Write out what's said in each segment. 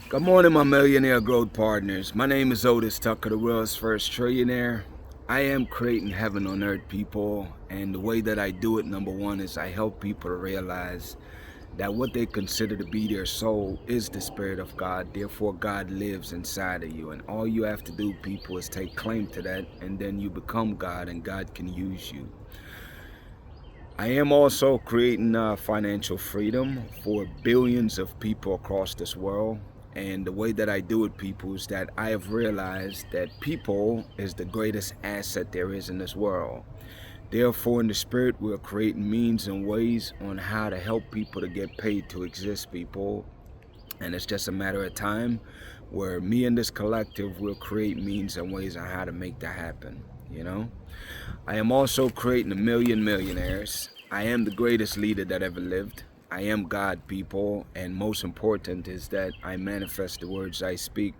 Good morning, my millionaire growth partners. My name is Otis Tucker, the world's first trillionaire. I am creating heaven on earth, people, and the way that I do it, number one, is I help people to realize that what they consider to be their soul is the Spirit of God. Therefore, God lives inside of you, and all you have to do, people, is take claim to that, and then you become God, and God can use you. I am also creating financial freedom for billions of people across this world. And the way that I do it, people, is that I have realized that people is the greatest asset there is in this world. Therefore, in the spirit, we're creating means and ways on how to help people to get paid to exist, people. And it's just a matter of time where me and this collective will create means and ways on how to make that happen, you know? I am also creating a million millionaires. I am the greatest leader that ever lived. I am God, people, and most important is that I manifest the words I speak.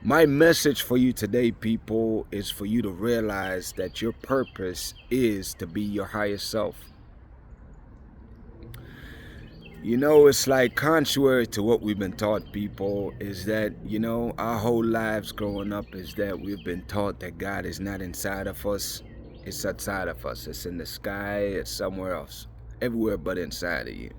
My message for you today, people, is for you to realize that your purpose is to be your highest self. You know, it's like contrary to what we've been taught, people, is that, our whole lives growing up is that we've been taught that God is not inside of us, it's outside of us. It's in the sky, it's somewhere else, everywhere but inside of you.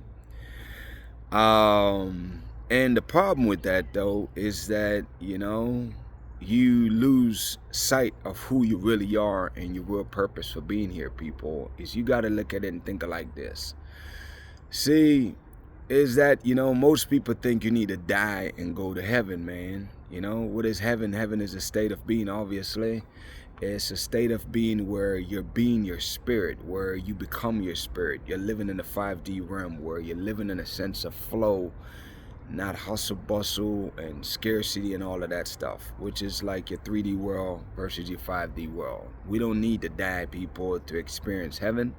And the problem with that, though, is that, you lose sight of who you really are and your real purpose for being here, people, is you got to look at it and think of like this. See, is that, most people think you need to die and go to heaven, man. What is heaven? Heaven is a state of being, obviously. It's a state of being where you're being your spirit, where you become your spirit. You're living in the 5D realm, where you're living in a sense of flow, not hustle bustle and scarcity and all of that stuff, which is like your 3D world versus your 5D world. We don't need to die, people, to experience heaven.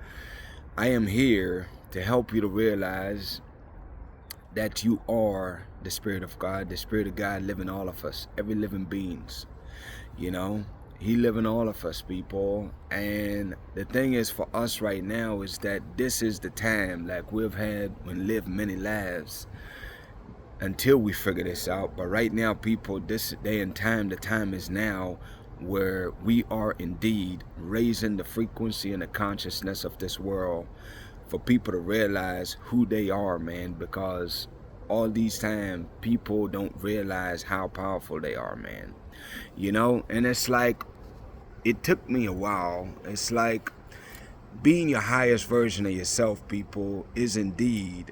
I am here to help you to realize that you are the Spirit of God. The Spirit of God live in all of us, every living beings. He live in all of us, people. And the thing is for us right now is that this is the time, like we've had and lived many lives until we figure this out. But right now, people, this day and time, the time is now where we are indeed raising the frequency and the consciousness of this world for people to realize who they are, man, because all these time people don't realize how powerful they are, man. And it's like, it took me a while. It's like being your highest version of yourself, people, is indeed,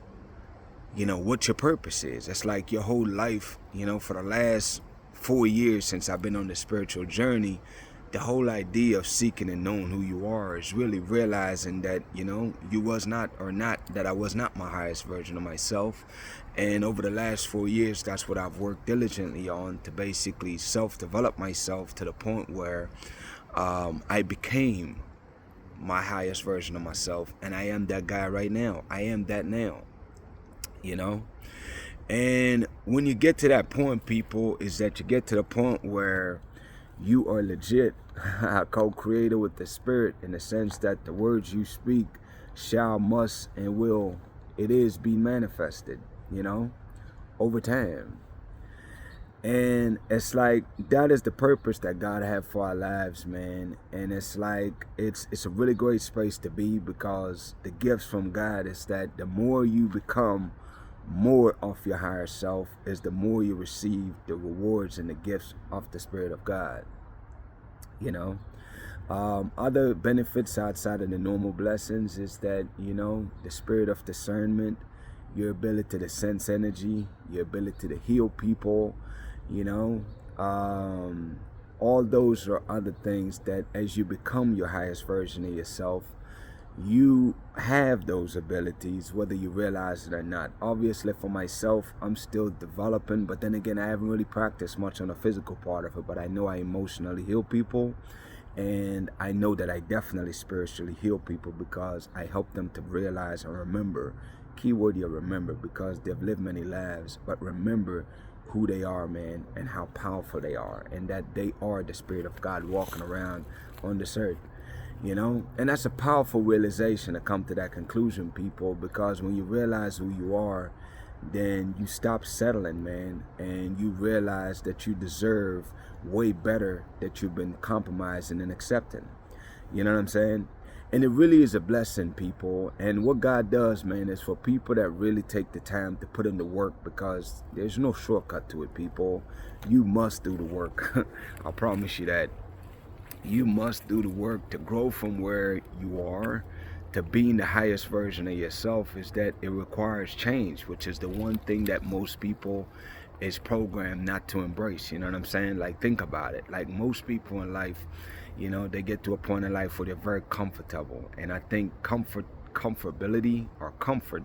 what your purpose is. It's like your whole life, for the last 4 years since I've been on the spiritual journey, the whole idea of seeking and knowing who you are is really realizing that, you was not, or not, that I was not my highest version of myself. And over the last 4 years, that's what I've worked diligently on, to basically self-develop myself to the point where I became my highest version of myself. And I am that guy right now. I am that now, And when you get to that point, people, is that you get to the point where you are legit a co-creator with the spirit, in the sense that the words you speak shall, must, and will, it is be manifested, over time. And it's like, that is the purpose that God had for our lives, man. And it's like, it's a really great space to be, because the gifts from God is that the more you become more of your higher self, is the more you receive the rewards and the gifts of the Spirit of God. Other benefits outside of the normal blessings is that, the spirit of discernment, your ability to sense energy, your ability to heal people, all those are other things that, as you become your highest version of yourself, you have those abilities, whether you realize it or not. Obviously, for myself, I'm still developing, but then again, I haven't really practiced much on the physical part of it, but I know I emotionally heal people, and I know that I definitely spiritually heal people, because I help them to realize and remember, keyword you remember, because they've lived many lives, but remember who they are, man, and how powerful they are, and that they are the Spirit of God walking around on this earth. And that's a powerful realization to come to that conclusion, people, because when you realize who you are, then you stop settling, man, and you realize that you deserve way better that you've been compromising and accepting. You know what I'm saying? And it really is a blessing, people. And what God does, man, is for people that really take the time to put in the work, because there's no shortcut to it, people. You must do the work. I promise you that. You must do the work to grow from where you are to being the highest version of yourself. Is that it requires change, which is the one thing that most people is programmed not to embrace. You know what I'm saying? Like, think about it. Like, most people in life, you know, they get to a point in life where they're very comfortable, and I think comfortability or comfort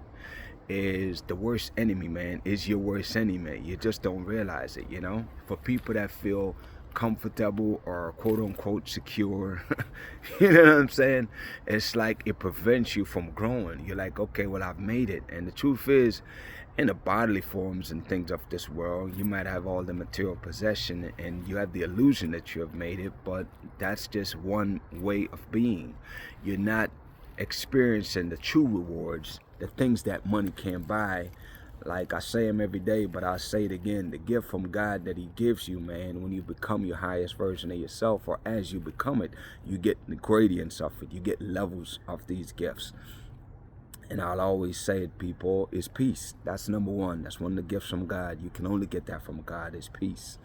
is the worst enemy, man. Is your worst enemy. You just don't realize it, you know? For people that feel comfortable or quote unquote secure, you know what I'm saying? It's like it prevents you from growing. You're like, okay, well, I've made it. And the truth is, in the bodily forms and things of this world, you might have all the material possession and you have the illusion that you have made it, but that's just one way of being. You're not experiencing the true rewards, the things that money can't buy. Like I say them every day, but I'll say it again. The gift from God that he gives you, man, when you become your highest version of yourself, or as you become it, you get the gradients of it. You get levels of these gifts. And I'll always say it, people, is peace. That's number one. That's one of the gifts from God. You can only get that from God, is peace.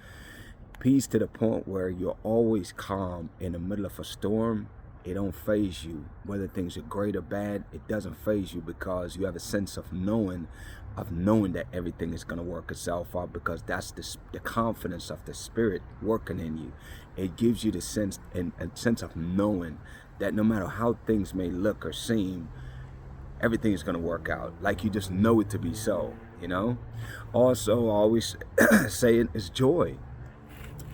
Peace to the point where you're always calm in the middle of a storm. It don't faze you. Whether things are great or bad, it doesn't faze you, because you have a sense of knowing that everything is going to work itself out, because that's the confidence of the Spirit working in you. It gives you the sense and a sense of knowing that no matter how things may look or seem, everything is going to work out. Like, you just know it to be so, you know? Also, I always say it is joy.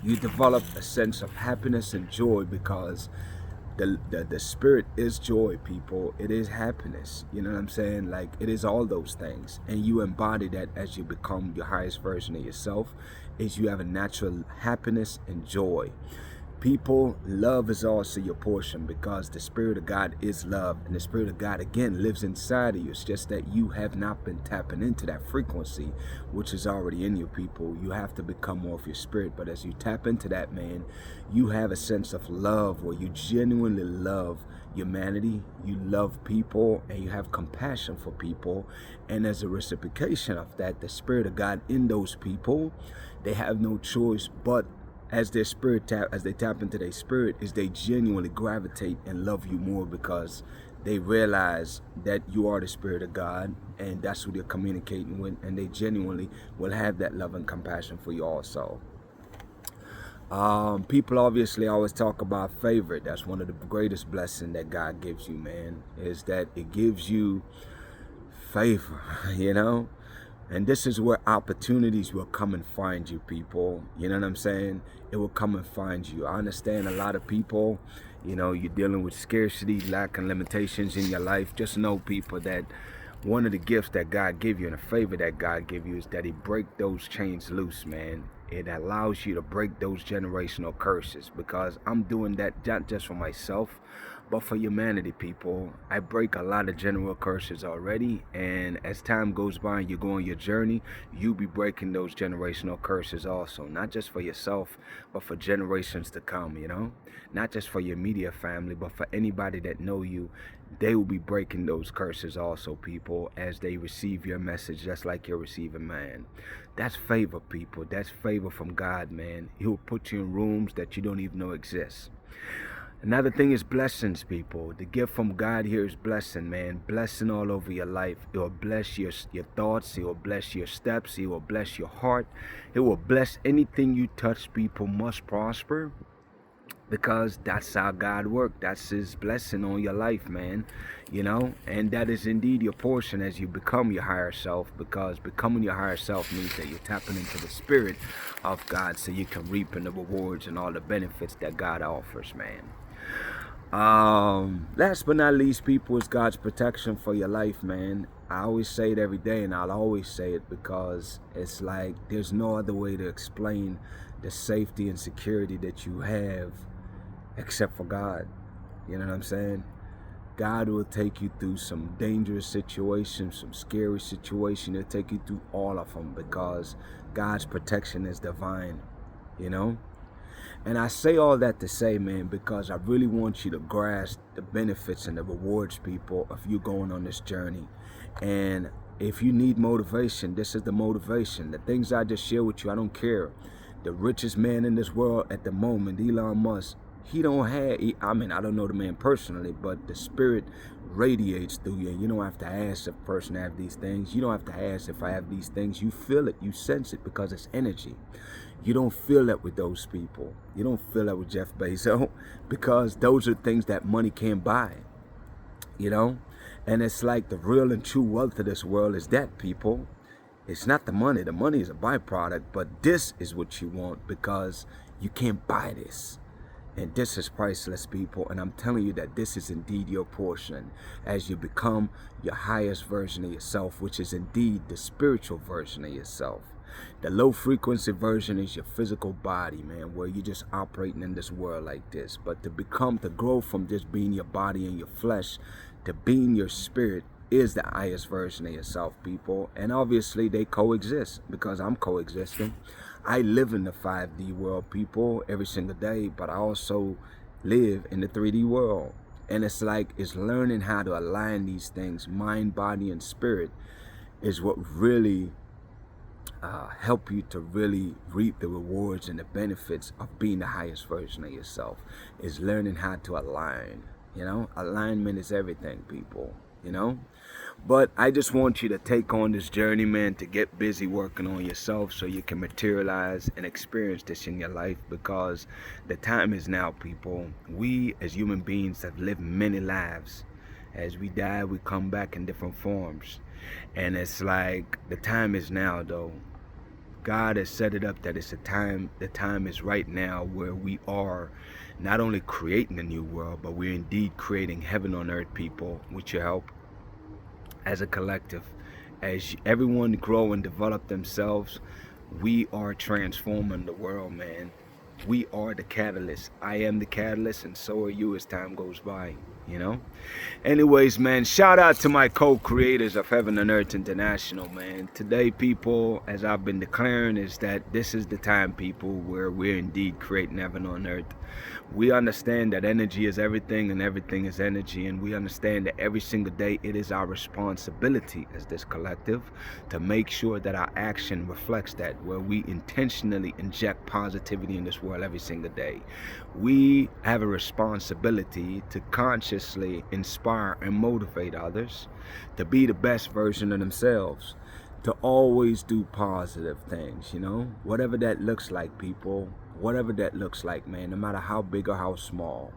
You develop a sense of happiness and joy, because the Spirit is joy, people. It is happiness. You know what I'm saying? Like, it is all those things. And you embody that as you become your highest version of yourself, is you have a natural happiness and joy. People, love is also your portion, because the Spirit of God is love, and the Spirit of God, again, lives inside of you. It's just that you have not been tapping into that frequency, which is already in you, people. You have to become more of your spirit, but as you tap into that, man, you have a sense of love where you genuinely love humanity, you love people, and you have compassion for people. And as a reciprocation of that, the Spirit of God in those people, they have no choice but, as their spirit as they tap into their spirit, is they genuinely gravitate and love you more, because they realize that you are the Spirit of God, and that's who they're communicating with, and they genuinely will have that love and compassion for you also. People obviously always talk about favor. That's one of the greatest blessings that God gives you, man, is that it gives you favor, you know? And this is where opportunities will come and find you, people. You know what I'm saying? It will come and find you. I understand a lot of people, you know, you're dealing with scarcity, lack, and limitations in your life. Just know, people, that one of the gifts that God give you and a favor that God give you is that he break those chains loose, man. It allows you to break those generational curses, because I'm doing that not just for myself, but for humanity, people. I break a lot of general curses already, and as time goes by and you go on your journey, you'll be breaking those generational curses also, not just for yourself, but for generations to come, you know? Not just for your immediate family, but for anybody that know you. They will be breaking those curses also, people, as they receive your message, just like you're receiving mine. That's favor, people. That's favor from God, man. He'll put you in rooms that you don't even know exist. Another thing is blessings, people. The gift from God here is blessing, man. Blessing all over your life. It will bless your thoughts. It will bless your steps. It will bless your heart. It will bless anything you touch, people, must prosper. Because that's how God works. That's his blessing on your life, man. You know, and that is indeed your portion as you become your higher self, because becoming your higher self means that you're tapping into the Spirit of God so you can reap in the rewards and all the benefits that God offers, man. Last but not least, people, is God's protection for your life, man. I always say it every day, and I'll always say it, because it's like there's no other way to explain the safety and security that you have except for God. You know what I'm saying? God will take you through some dangerous situations, some scary situations. He'll take you through all of them because God's protection is divine, you know? And I say all that to say, man, because I really want you to grasp the benefits and the rewards, people, of you going on this journey. And if you need motivation, this is the motivation. The things I just share with you, I don't care. The richest man in this world at the moment, Elon Musk, he don't have, I mean, I don't know the man personally, but the spirit radiates through you. You don't have to ask if a person have these things. You don't have to ask if I have these things. You feel it, you sense it, because it's energy. You don't feel that with those people. You don't feel that with Jeff Bezos, because those are things that money can't buy, you know? And it's like the real and true wealth of this world is that, people. It's not the money. The money is a byproduct, but this is what you want, because you can't buy this. And this is priceless, people. And I'm telling you that this is indeed your portion as you become your highest version of yourself, which is indeed the spiritual version of yourself. The low frequency version is your physical body, man, where you're just operating in this world like this. But to grow from just being your body and your flesh to being your spirit is the highest version of yourself, people. And obviously they coexist, because I'm coexisting. I live in the 5D world, people, every single day, but I also live in the 3D world. And it's learning how to align these things, mind, body, and spirit, is what really help you to really reap the rewards and the benefits of being the highest version of yourself, is learning how to align. You know, alignment is everything, people, you know. But I just want you to take on this journey, man, to get busy working on yourself so you can materialize and experience this in your life, because the time is now, people. We as human beings have lived many lives. As we die, we come back in different forms. And it's like the time is now, though. God has set it up that it's the time is right now, where we are not only creating a new world, but we're indeed creating heaven on earth, people, with your help. As a collective, as everyone grow and develop themselves, we are transforming the world, man. We are the catalyst. I am the catalyst, and so are you as time goes by, you know. Anyways, man, shout out to my co-creators of Heaven and Earth International, man. Today, people, as I've been declaring, is that this is the time, people, where we're indeed creating heaven on earth. We understand that energy is everything and everything is energy, and we understand that every single day it is our responsibility as this collective to make sure that our action reflects that, where we intentionally inject positivity in this world every single day. We have a responsibility to consciously inspire and motivate others to be the best version of themselves, to always do positive things, you know, whatever that looks like, people. Whatever that looks like, man, no matter how big or how small.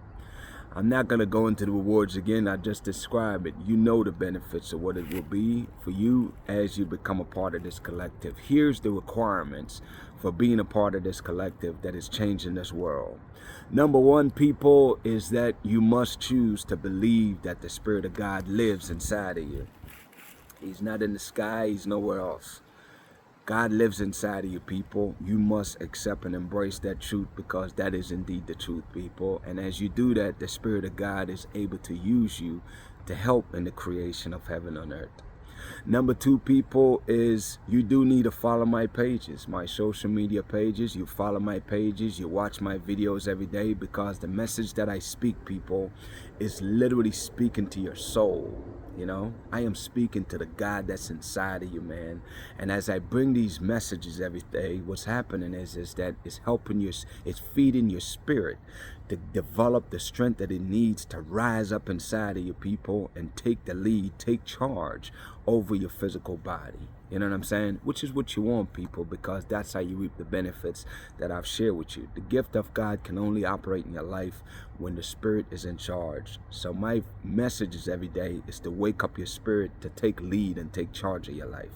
I'm not going to go into the rewards again. I just described it. You know the benefits of what it will be for you as you become a part of this collective. Here's the requirements for being a part of this collective that is changing this world. Number one, people, is that you must choose to believe that the Spirit of God lives inside of you. He's not in the sky. He's nowhere else. God lives inside of you, people. You must accept and embrace that truth, because that is indeed the truth, people. And as you do that, the Spirit of God is able to use you to help in the creation of heaven on earth. Number two, people, is you do need to follow my pages, my social media pages. You follow my pages, you watch my videos every day, because the message that I speak, people, is literally speaking to your soul. You know, I am speaking to the God that's inside of you, man. And as I bring these messages every day, what's happening is that it's helping you, it's feeding your spirit to develop the strength that it needs to rise up inside of you, people, and take the lead, take charge over your physical body. You know what I'm saying? Which is what you want, people, because that's how you reap the benefits that I've shared with you. The gift of God can only operate in your life when the Spirit is in charge. So my messages every day is to wake up your spirit to take lead and take charge of your life.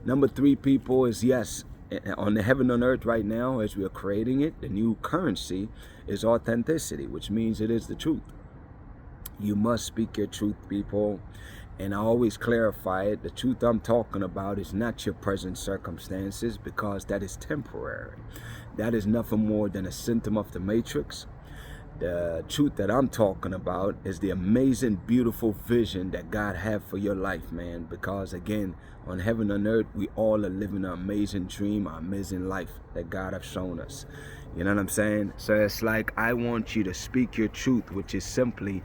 Number three, people, is yes, on the heaven on earth right now, as we are creating it, the new currency is authenticity, which means it is the truth. You must speak your truth, people. And I always clarify it. The truth I'm talking about is not your present circumstances, because that is temporary. That is nothing more than a symptom of the matrix. The truth that I'm talking about is the amazing, beautiful vision that God have for your life, man. Because again, on heaven and earth, we all are living an amazing dream, an amazing life that God have shown us. You know what I'm saying? So it's like, I want you to speak your truth, which is simply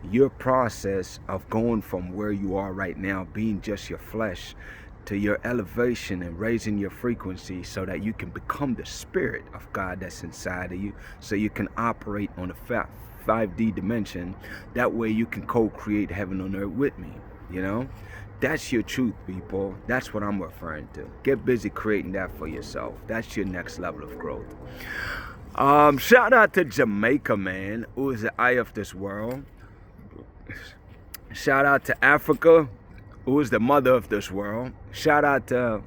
your process of going from where you are right now, being just your flesh, to your elevation and raising your frequency so that you can become the spirit of God that's inside of you, so you can operate on a 5D dimension. That way you can co-create heaven on earth with me, you know? That's your truth, people. That's what I'm referring to. Get busy creating that for yourself. That's your next level of growth. Shout out to Jamaica, man, who is the eye of this world. Shout out to Africa, who is the mother of this world. Shout out to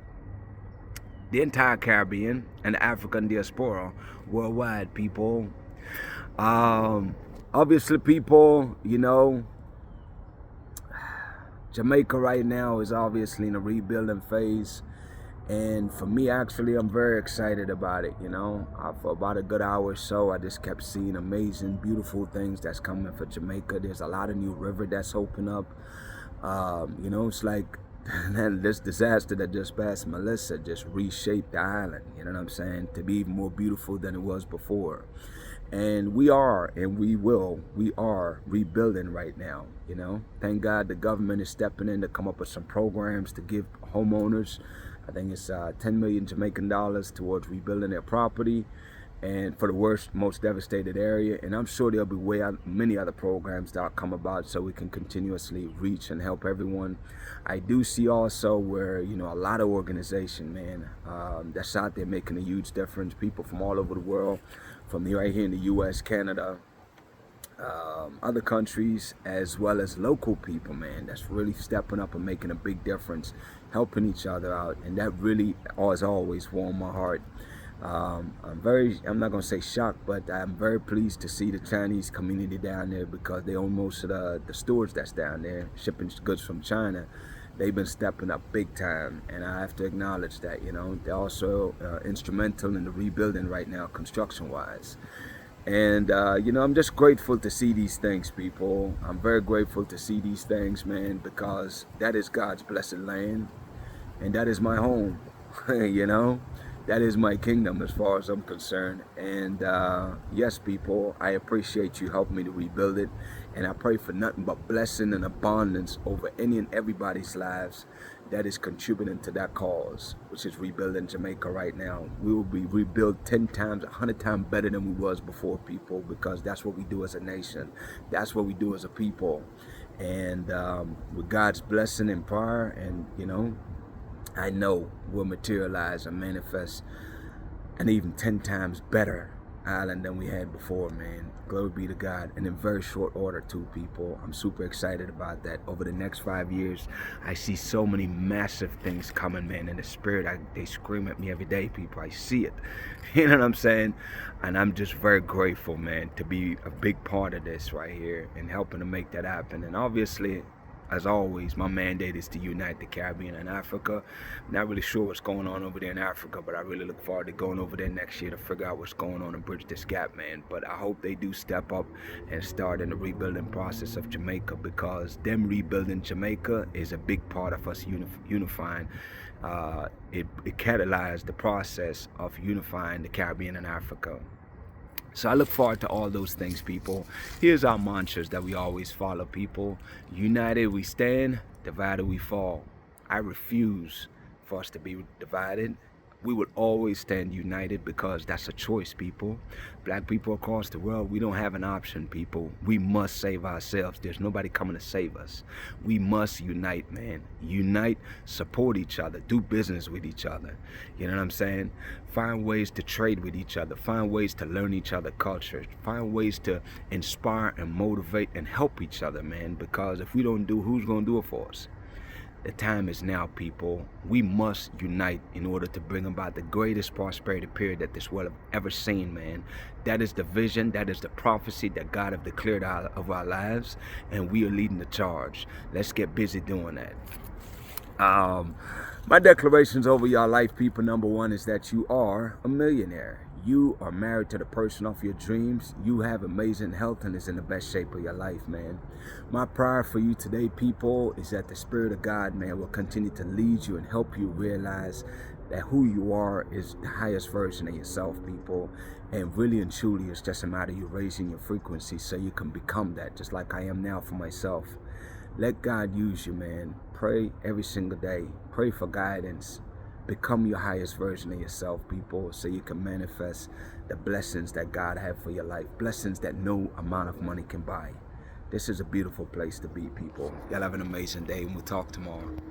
the entire Caribbean and the African diaspora worldwide, people. Obviously, people, you know, Jamaica right now is obviously in a rebuilding phase. And for me, actually, I'm very excited about it, you know. For about a good hour or so, I just kept seeing amazing, beautiful things that's coming for Jamaica. There's a lot of new river that's opened up. You know, it's like this disaster that just passed Melissa just reshaped the island, you know what I'm saying, to be even more beautiful than it was before. And we are rebuilding right now, you know. Thank God the government is stepping in to come up with some programs to give homeowners, I think it's 10 million Jamaican dollars towards rebuilding their property, and for the worst, most devastated area. And I'm sure there'll be many other programs that'll come about so we can continuously reach and help everyone. I do see also where, you know, a lot of organization, man, that's out there making a huge difference. People from all over the world, from right here in the US, Canada, other countries, as well as local people, man, that's really stepping up and making a big difference, helping each other out. And that really, as always, warmed my heart. I'm not going to say shocked, but I'm very pleased to see the Chinese community down there, because they own most of the stores that's down there, shipping goods from China. They've been stepping up big time, and I have to acknowledge that, you know. They're also instrumental in the rebuilding right now, construction-wise. And, you know, I'm just grateful to see these things, people. I'm very grateful to see these things, man, because that is God's blessed land, and that is my home, you know. That is my kingdom as far as I'm concerned. And yes, people, I appreciate you helping me to rebuild it. And I pray for nothing but blessing and abundance over any and everybody's lives that is contributing to that cause, which is rebuilding Jamaica right now. We will be rebuilt 10 times, 100 times better than we was before, people, because that's what we do as a nation. That's what we do as a people. And with God's blessing and prayer, and, you know, I know we'll materialize and manifest an even 10 times better island than we had before, man. Glory be to God. And in very short order too, people. I'm super excited about that. Over the next 5 years, I see so many massive things coming, man. In the spirit, they scream at me every day, people. I see it. You know what I'm saying? And I'm just very grateful, man, to be a big part of this right here and helping to make that happen. And obviously, as always, my mandate is to unite the Caribbean and Africa. I'm not really sure what's going on over there in Africa, but I really look forward to going over there next year to figure out what's going on and bridge this gap, man. But I hope they do step up and start in the rebuilding process of Jamaica, because them rebuilding Jamaica is a big part of us unifying. It catalyzed the process of unifying the Caribbean and Africa. So I look forward to all those things, people. Here's our mantras that we always follow, people. United we stand, divided we fall. I refuse for us to be divided. We will always stand united, because that's a choice, people. Black people across the world, we don't have an option, people. We must save ourselves. There's nobody coming to save us. We must unite, man. Unite, support each other, do business with each other. You know what I'm saying? Find ways to trade with each other. Find ways to learn each other culture. Find ways to inspire and motivate and help each other, man. Because if we don't do, who's going to do it for us? The time is now, people. We must unite in order to bring about the greatest prosperity period that this world have ever seen, man. That is the vision, that is the prophecy that God have declared of our lives, and we are leading the charge. Let's get busy doing that. My declarations over your life, people, number one, is that you are a millionaire. you are married to the person of your dreams. You have amazing health and is in the best shape of your life, man. My prayer for you today, people, is that the Spirit of God, man, will continue to lead you and help you realize that who you are is the highest version of yourself, people. And really and truly, it's just a matter of you raising your frequency so you can become that, just like I am now for myself. Let God use you, man. Pray every single day. Pray for guidance. Become your highest version of yourself, people, so you can manifest the blessings that God has for your life. Blessings that no amount of money can buy. This is a beautiful place to be, people. Y'all have an amazing day, and we'll talk tomorrow.